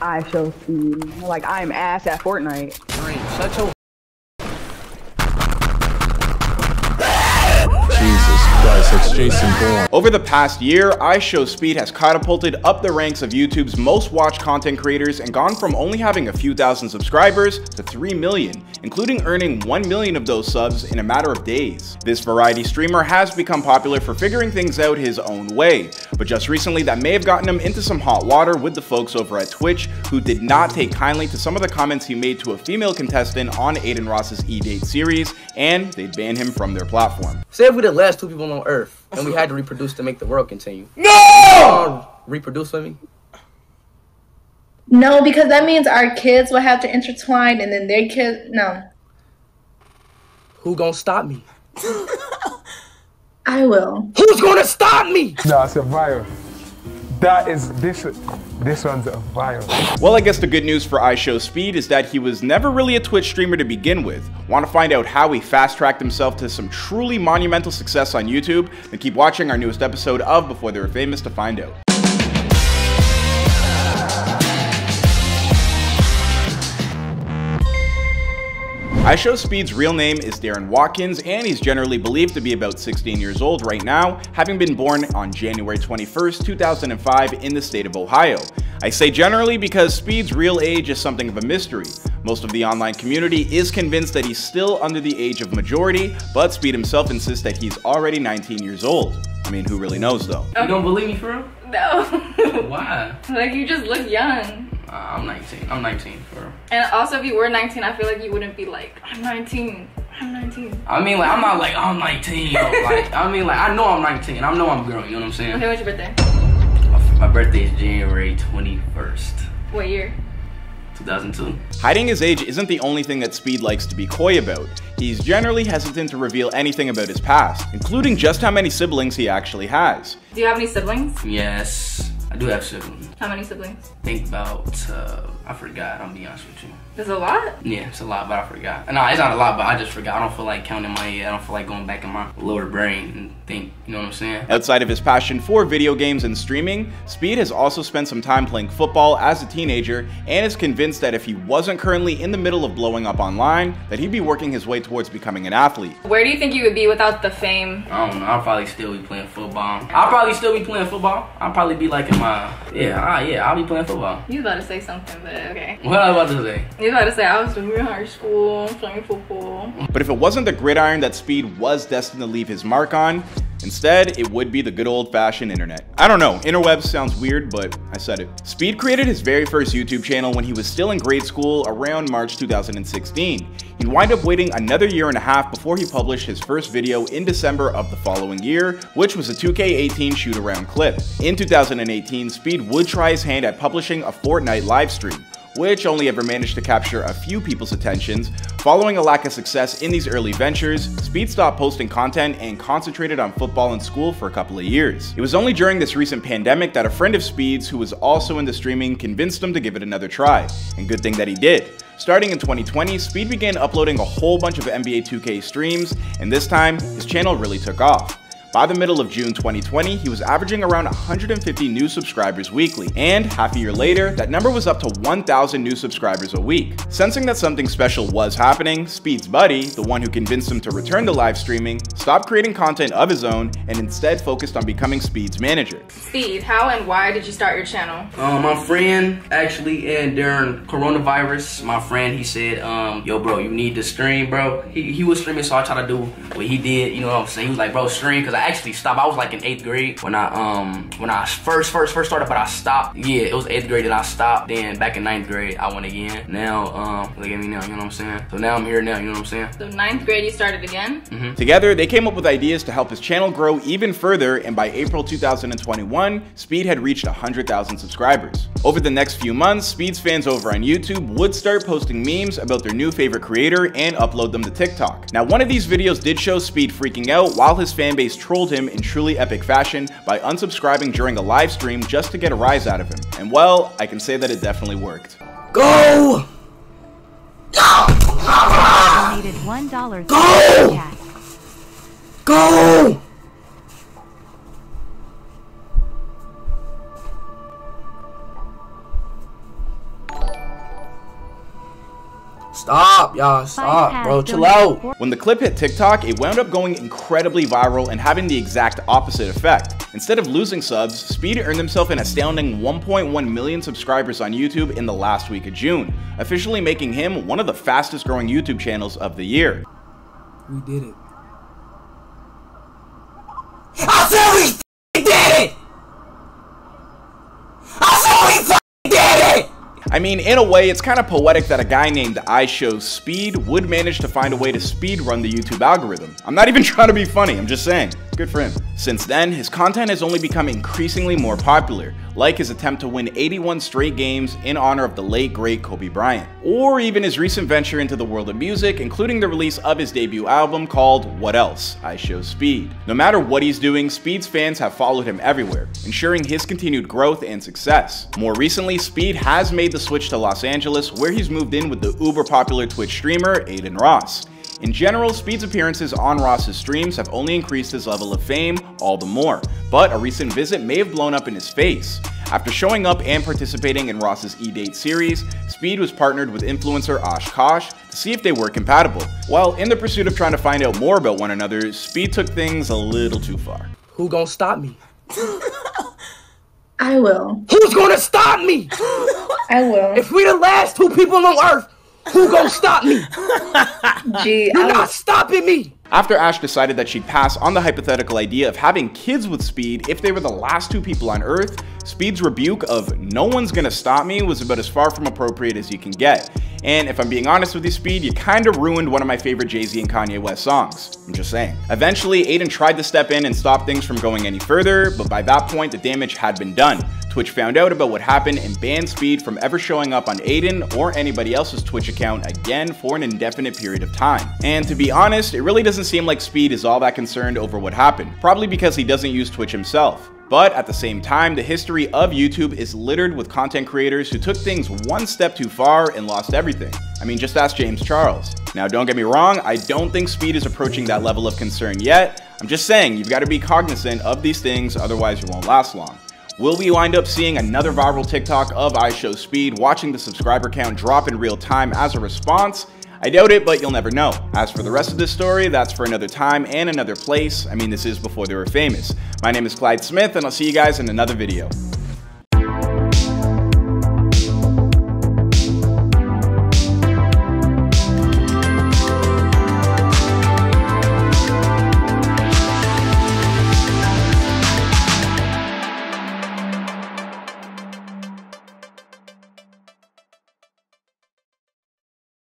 IShowSpeed. Like, I'm ass at Fortnite. Shut your Jesus Christ, it's Jason Bourne. Over the past year, IShowSpeed has catapulted up the ranks of YouTube's most watched content creators and gone from only having a few thousand subscribers to 3 million, including earning 1 million of those subs in a matter of days. This variety streamer has become popular for figuring things out his own way, but just recently that may have gotten him into some hot water with the folks over at Twitch who did not take kindly to some of the comments he made to a female contestant on Aiden Ross's E-Date series, and they banned him from their platform. Say if we the last 2 people on Earth and we had to reproduce to make the world continue. No! Reproduce with me? No, because that means our kids will have to intertwine and then their kids. No. Who gonna stop me? I will. Who's gonna stop me? No, it's a virus. That is this one's a virus. Well, I guess the good news for IShowSpeed is that he was never really a Twitch streamer to begin with. Want to find out how he fast-tracked himself to some truly monumental success on YouTube? Then keep watching our newest episode of Before They Were Famous to find out. IShowSpeed's real name is Darren Watkins, and he's generally believed to be about 16 years old right now, having been born on January 21st, 2005 in the state of Ohio. I say generally because Speed's real age is something of a mystery. Most of the online community is convinced that he's still under the age of majority, but Speed himself insists that he's already 19 years old. I mean, who really knows though? You don't believe me for real? No. Why? Like, you just look young. I'm 19. I'm 19 for real. And also, if you were 19, I feel like you wouldn't be like, I'm 19. I'm 19. I mean, like, I'm not like, I'm 19. Like, I mean, like, I know I'm 19. I know I'm grown. You know what I'm saying? Okay, what's your birthday? My birthday is January 21st. What year? 2002. Hiding his age isn't the only thing that Speed likes to be coy about. He's generally hesitant to reveal anything about his past, including just how many siblings he actually has. Do you have any siblings? Yes, I do have siblings. How many siblings? Think about, I forgot, I'll be honest with you. There's a lot? Yeah, it's a lot, but I forgot. No, it's not a lot, but I just forgot. I don't feel like counting my head. I don't feel like going back in my lower brain and think, you know what I'm saying? Outside of his passion for video games and streaming, Speed has also spent some time playing football as a teenager and is convinced that if he wasn't currently in the middle of blowing up online, that he'd be working his way towards becoming an athlete. Where do you think you would be without the fame? I don't know. I'll probably still be playing football. I'll probably still be playing football. I'll probably be like in my, I'll be playing football. You was about to say something, but okay. What I was about to say? You was about to say, I was in high school playing football. But if it wasn't the gridiron that Speed was destined to leave his mark on, instead, it would be the good old-fashioned internet. I don't know, interwebs sounds weird, but I said it. Speed created his very first YouTube channel when he was still in grade school around March 2016. He'd wind up waiting another year and a half before he published his first video in December of the following year, which was a 2K18 shoot-around clip. In 2018, Speed would try his hand at publishing a Fortnite livestream, which only ever managed to capture a few people's attentions. Following a lack of success in these early ventures, Speed stopped posting content and concentrated on football and school for a couple of years. It was only during this recent pandemic that a friend of Speed's, who was also into streaming, convinced him to give it another try, and good thing that he did. Starting in 2020, Speed began uploading a whole bunch of NBA 2K streams, and this time, his channel really took off. By the middle of June 2020, he was averaging around 150 new subscribers weekly, and half a year later, that number was up to 1,000 new subscribers a week. Sensing that something special was happening, Speed's buddy, the one who convinced him to return to live streaming, stopped creating content of his own and instead focused on becoming Speed's manager. Speed, how and why did you start your channel? My friend, actually, and during coronavirus, my friend, he said, yo, bro, you need to stream, bro. He was streaming, so I tried to do what he did, you know what I'm saying? He was like, bro, stream, because I actually stopped. I was like in 8th grade when I first started, but I stopped. Yeah, it was 8th grade that I stopped. Then back in 9th grade, I went again. Now, look at me now, you know what I'm saying? So now I'm here now, you know what I'm saying? So 9th grade, you started again? Mm-hmm. Together, they came up with ideas to help his channel grow even further, and by April 2021, Speed had reached 100,000 subscribers. Over the next few months, Speed's fans over on YouTube would start posting memes about their new favorite creator and upload them to TikTok. Now, one of these videos did show Speed freaking out while his fanbase trolled him in truly epic fashion by unsubscribing during a live stream just to get a rise out of him. And well, I can say that it definitely worked. Go! Donated $1. Go! Go! Stop, y'all. Stop, bro. Chill out. When the clip hit TikTok, it wound up going incredibly viral and having the exact opposite effect. Instead of losing subs, Speed earned himself an astounding 1.1 million subscribers on YouTube in the last week of June, officially making him one of the fastest growing YouTube channels of the year. We did it. I said we did it! I said we did it! I mean, in a way, it's kind of poetic that a guy named IShowSpeed would manage to find a way to speedrun the YouTube algorithm. I'm not even trying to be funny, I'm just saying. Good for him. Since then, his content has only become increasingly more popular, like his attempt to win 81 straight games in honor of the late great Kobe Bryant, or even his recent venture into the world of music, including the release of his debut album called What Else? IShowSpeed. No matter what he's doing, Speed's fans have followed him everywhere, ensuring his continued growth and success. More recently, Speed has made the switch to Los Angeles, where he's moved in with the uber popular Twitch streamer Aiden Ross. In general, Speed's appearances on Ross's streams have only increased his level of fame all the more, but a recent visit may have blown up in his face. After showing up and participating in Ross's E-Date series, Speed was partnered with influencer Oshkosh to see if they were compatible. While in the pursuit of trying to find out more about one another, Speed took things a little too far. Who gonna stop me? I will. Who's gonna stop me? I will. If we the last two people on Earth, who gonna stop me? Gee, You're not stopping me! After Ash decided that she'd pass on the hypothetical idea of having kids with Speed if they were the last two people on Earth, Speed's rebuke of "no one's gonna stop me" was about as far from appropriate as you can get. And if I'm being honest with you, Speed, you kinda ruined one of my favorite Jay-Z and Kanye West songs. I'm just saying. Eventually, Aiden tried to step in and stop things from going any further, but by that point, the damage had been done. Twitch found out about what happened and banned Speed from ever showing up on Aiden or anybody else's Twitch account again for an indefinite period of time. And to be honest, it really doesn't seem like Speed is all that concerned over what happened, probably because he doesn't use Twitch himself. But at the same time, the history of YouTube is littered with content creators who took things one step too far and lost everything. I mean, just ask James Charles. Now, don't get me wrong, I don't think Speed is approaching that level of concern yet. I'm just saying, you've got to be cognizant of these things, otherwise you won't last long. Will we wind up seeing another viral TikTok of IShowSpeed watching the subscriber count drop in real time as a response? I doubt it, but you'll never know. As for the rest of this story, that's for another time and another place. I mean, this is before they were famous. My name is Clyde Smith, and I'll see you guys in another video.